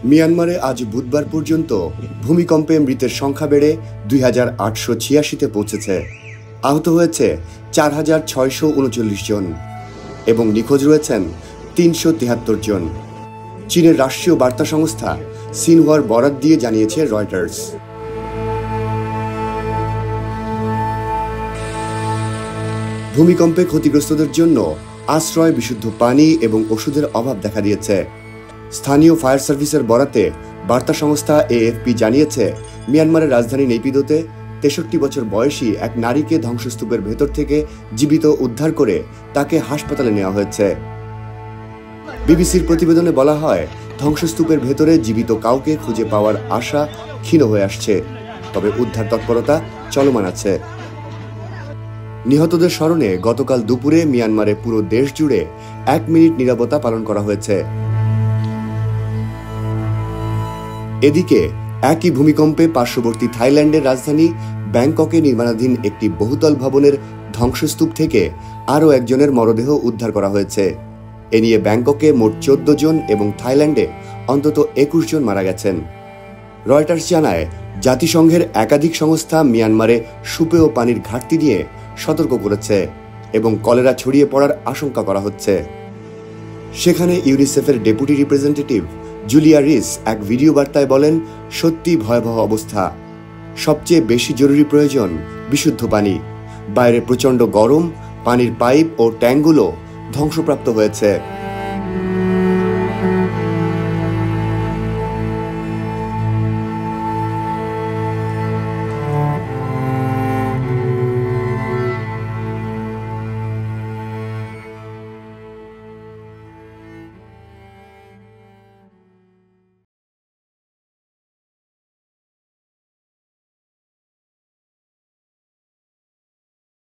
মিয়ানমারে আজ বুধবার পর্যন্ত ভূমিকম্পে মৃতের সংখ্যা বেড়ে 2886-তে পৌঁছেছে। আহত হয়েছে 4639 জন এবং নিখোঁজ রয়েছেন 373 জন। চীনের রাষ্ট্রীয় বার্তা সংস্থা সিনহুয়ার বরাত দিয়ে জানিয়েছে রয়টার্স। ভূমিকম্পে ক্ষতিগ্রস্তদের জন্য আশ্রয়, বিশুদ্ধ পানি এবং ওষুধের অভাব দেখা দিয়েছে। স্থানীয় ফায়ার সার্ভিসের বরাতে বার্তা সংস্থা এএফপি জানিয়েছে, মিয়ানমারের রাজধানী নেপিদোতে 63 বছর বয়সী এক নারীকে ধ্বংসস্তূপের ভেতর থেকে জীবিত উদ্ধার করে তাকে হাসপাতালে নেওয়া হয়েছে। বিবিসির প্রতিবেদনে বলা হয়, ধ্বংসস্তূপের ভেতরে জীবিত কাউকে খুঁজে পাওয়ার আশা ক্ষীণ হয়ে আসছে, তবে উদ্ধার তৎপরতা চলমান আছে। নিহতদের স্মরণে গতকাল দুপুরে মিয়ানমারে পুরো দেশ জুড়ে 1 মিনিট নীরবতা পালন করা হয়েছে। এদিকে একই ভূমিকম্পে পার্শ্ববর্তী থাইল্যান্ডের রাজধানী ব্যাংককে নির্মাণাধীন একটি বহুতল ভবনের ধ্বংসস্তূপ থেকে আরও একজনের মরদেহ উদ্ধার করা হয়েছে। এ নিয়ে ব্যাংককে মোট 14 জন এবং থাইল্যান্ডে অন্তত 21 জন মারা গেছেন। রয়টার্স জানায়, জাতিসংঘের একাধিক সংস্থা মিয়ানমারে সুপেয় পানির ঘাটতি নিয়ে সতর্ক করেছে এবং কলেরা ছড়িয়ে পড়ার আশঙ্কা করা হচ্ছে। সেখানে ইউনিসেফের ডেপুটি রিপ্রেজেন্টেটিভ জুলিয়া রিস এক ভিডিও বার্তায় বলেন, সত্যি ভয়াবহ অবস্থা। সবচেয়ে বেশি জরুরি প্রয়োজন বিশুদ্ধ পানি। বাইরে প্রচণ্ড গরম, পানির পাইপ ও ট্যাঙ্কগুলো ধ্বংসপ্রাপ্ত হয়েছে।